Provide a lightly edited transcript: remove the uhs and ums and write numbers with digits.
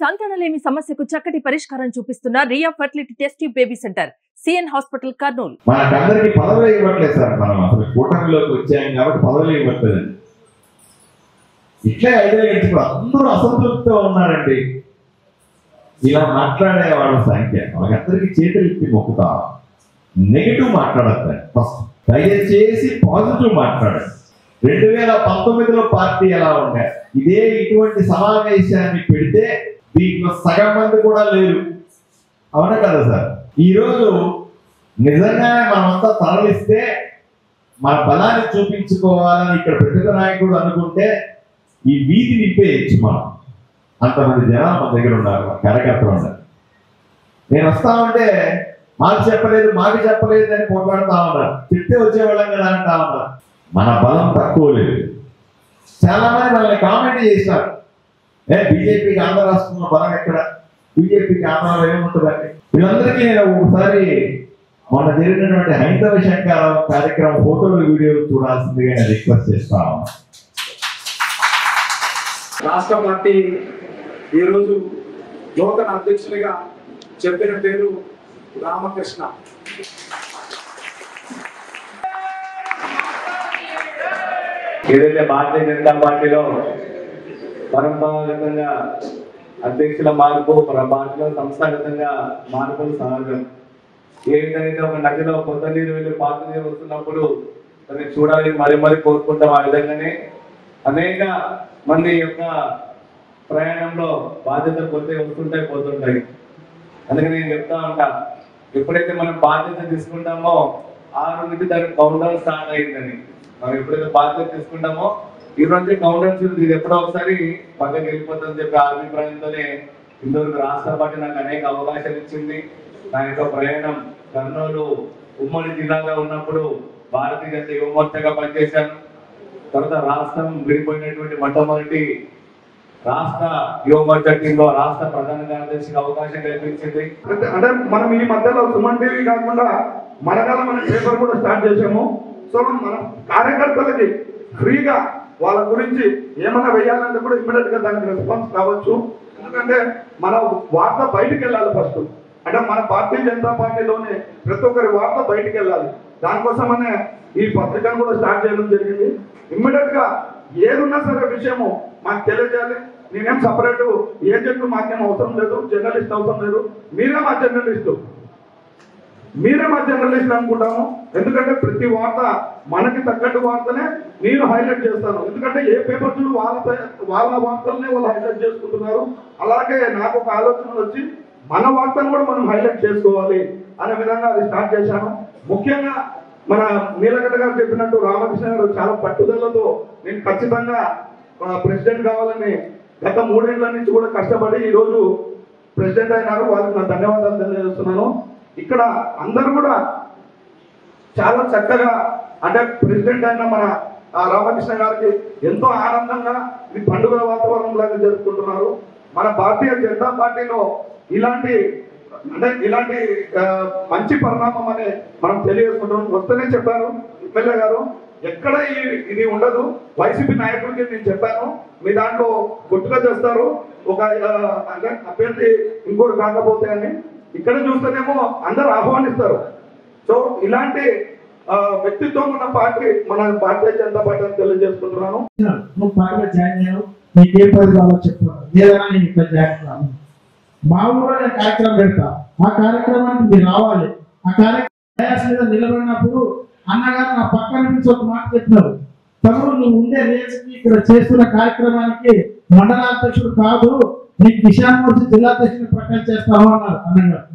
సంతానలేమి సమస్యకు చక్కటి పరిష్కారం చూపిస్తున్న Ria fertility test tube baby centre CN hospital Kurnool. మనకందరికి పదవులు ఇవ్వట్లేదు సార్. మనం అసలు కూటమిలోకి వచ్చాం కాబట్టి పదవులు ఇవ్వట్లేదు. ఇట్లే 5 ఏళ్ళు అందరూ అసంతృప్తితో ఉన్నారండి. ఇలా మాట్లాడే వాళ్ళ సంఖ్య వాళ్ళకందరికీ చేతులు ఇప్పి మొక్కుతా. నెగిటివ్ మాట్లాడద్దు. ఫస్ట్ దయచేసి పాజిటివ్ మాట్లాడండి. 2019లో పార్టీ ఎలా ఉండే ఇదే ఇటువంటి సమావేశాన్ని పెడితే దీంట్లో సగం మంది కూడా లేరు. అవునా కదా సార్? ఈరోజు నిజంగానే మనమంతా తరలిస్తే మన బలాన్ని చూపించుకోవాలని ఇక్కడ ప్రతిపక్ష నాయకుడు అనుకుంటే ఈ వీధి నింపేయచ్చు. మనం అంతమంది జనాలు మన దగ్గర ఉన్నారు, కార్యకర్తలు ఉన్నారు. నేను వస్తా ఉంటే మాకు చెప్పలేదు అని పోట్లాడుతా ఉన్నారు. చెప్తే వచ్చేవాళ్ళం కదా అంటా ఉన్నారు. మన బలం తక్కువ లేదు. చాలా మంది మనల్ని కామెంట్ చేసినారు, బీజేపీకి ఆంధ్ర రాష్ట్రంలో బలం ఎక్కడ, బీజేపీకి ఆంధ్రలో ఏముంటుందండి. వీళ్ళందరికీ నేను ఒకసారి మొన్న జరిగినటువంటి హైందవ శంకరం కార్యక్రమం ఫోటోలు వీడియోలు చూడాల్సిందిగా నేను రిక్వెస్ట్ చేస్తా ఉన్నా. రాష్ట్ర పార్టీ ఈరోజు నూతన అధ్యక్షునిగా చెప్పిన పేరు రామకృష్ణ. ఏదైతే భారతీయ జనతా పార్టీలో పరంపరాగతంగా అధ్యక్షుల మార్పు, పార్టీలో సంస్థాగతంగా మార్పులు సహజం. ఏదైతే ఒక నదిలో కొత్త నీరు వెళ్ళి పాత నీరు వస్తున్నప్పుడు దాన్ని చూడాలని మరీ కోరుకుంటాం. ఆ విధంగానే అనేక మంది యొక్క ప్రయాణంలో బాధ్యతలు కొద్దిగా పోతుంటాయి. అందుకని నేను చెప్తా ఉంటా, ఎప్పుడైతే మనం బాధ్యత తీసుకుంటామో 6 నుంచి దానికి కౌంటర్ స్టార్ట్ అయిందని. మనం ఎప్పుడైతే బాధ్యత తీసుకుంటామో ఈ రోజు కౌంటర్స్ ఇది ఎప్పుడో ఒకసారి పక్కకి వెళ్ళిపోతుందని చెప్పి ఆ అభిప్రాయంతోనే ఇంతవరకు రాష్ట్ర పార్టీ నాకు అనేక అవకాశాలు ఇచ్చింది. నా యొక్క ప్రయాణం కర్నూలు ఉమ్మడి జిల్లాగా ఉన్నప్పుడు భారతీయ జనతా యువ మోర్చాగా పనిచేశాను. తర్వాత రాష్ట్రం విడిపోయినటువంటి మొట్టమొదటి రాష్ట్ర యువ మోర్చా టీంలో రాష్ట్ర ప్రధాన కార్యదర్శికి అవకాశం కల్పించింది. అంటే మనం ఈ మధ్యలో సుమన్ టీవీ కాకుండా మన పేపర్ కూడా స్టార్ట్ చేసాము. సో మన కార్యకర్తలకి ఫ్రీగా వాళ్ళ గురించి ఏమైనా వేయాలంటే కూడా ఇమ్మీడియట్ గా దానికి రెస్పాన్స్ కావచ్చు. ఎందుకంటే మన వార్త బయటికి వెళ్ళాలి ఫస్ట్. అంటే మన భారతీయ జనతా పార్టీలోనే ప్రతి ఒక్కరి వార్త బయటికి వెళ్ళాలి. దానికోసమనే ఈ పత్రికను కూడా స్టార్ట్ చేయడం జరిగింది. ఇమ్మీడియట్ గా ఏదున్నా సరే విషయము మాకు తెలియజేయాలి. నేనేం సపరేట్ ఏజెంట్ మాకేం అవసరం లేదు, జర్నలిస్ట్ అవసరం లేదు. మీరే మా జర్నలిస్ట్ అనుకుంటాము. ఎందుకంటే ప్రతి వార్త మనకి తగ్గట్టు వార్తనే నేను హైలైట్ చేస్తాను. ఎందుకంటే ఏ పేపర్ చూడు వాళ్ళ వార్తలనే వాళ్ళు హైలైట్ చేసుకుంటున్నారు. అలాగే నాకు ఒక ఆలోచన వచ్చి మన వార్తను కూడా మనం హైలైట్ చేసుకోవాలి అనే విధంగా అది స్టార్ట్ చేశాను. ముఖ్యంగా మన నీలగడ్డ గారు చెప్పినట్టు రామకృష్ణ గారు చాలా పట్టుదలతో నేను ఖచ్చితంగా ప్రెసిడెంట్ కావాలని గత 3 ఏళ్ల నుంచి కూడా కష్టపడి ఈరోజు ప్రెసిడెంట్ అయినారు. వాళ్ళకి నా ధన్యవాదాలు తెలియజేస్తున్నాను. ఇక్కడ అందరూ కూడా చాలా చక్కగా అంటే ప్రెసిడెంట్ అయిన మన రామకృష్ణ గారికి ఎంతో ఆనందంగా ఇది పండుగల వాతావరణం లాగా జరుపుకుంటున్నారు. మన భారతీయ జనతా పార్టీలో ఇలాంటి మంచి పరిణామం అని మనం తెలియజేసుకుంటాం. వస్తేనే చెప్పారు ఎమ్మెల్యే గారు, ఎక్కడ ఇది ఉండదు. వైసీపీ నాయకుడికి నేను చెప్పాను, మీ దాంట్లో గుట్టుగా చేస్తారు ఒక అంటే అభ్యర్థి ఇంకోటి కాకపోతే అని. ఇక్కడ చూస్తేనేమో అందరూ ఆహ్వానిస్తారు. సో ఇలాంటి వ్యక్తిత్వం ఉన్న పార్టీ మన భారతీయ జనతా పార్టీ అని తెలియజేసుకుంటున్నాను. నువ్వు పార్టీలో జాయిన్ అయ్యావు, నీకేం పది కావాలో చెప్తాను. ఏదైనా నేను ఇక్కడ జాయిన్ కాను. మా ఊళ్ళో నేను కార్యక్రమం పెడతా, ఆ కార్యక్రమానికి మీరు రావాలి. ఆ కార్యక్రమం మీద నిలబడినప్పుడు అన్నగారు నా పక్కన నుంచి ఒక మాట చెప్పినారు, తమ్ముడు నువ్వు ఉండే రేసుకి ఇక్కడ చేస్తున్న కార్యక్రమానికి మండలాధ్యక్షుడు కాదు, నీకు విశాఖ జిల్లా అధ్యక్షుడు ప్రకటన చేస్తావు అన్నారు అన్నగారు.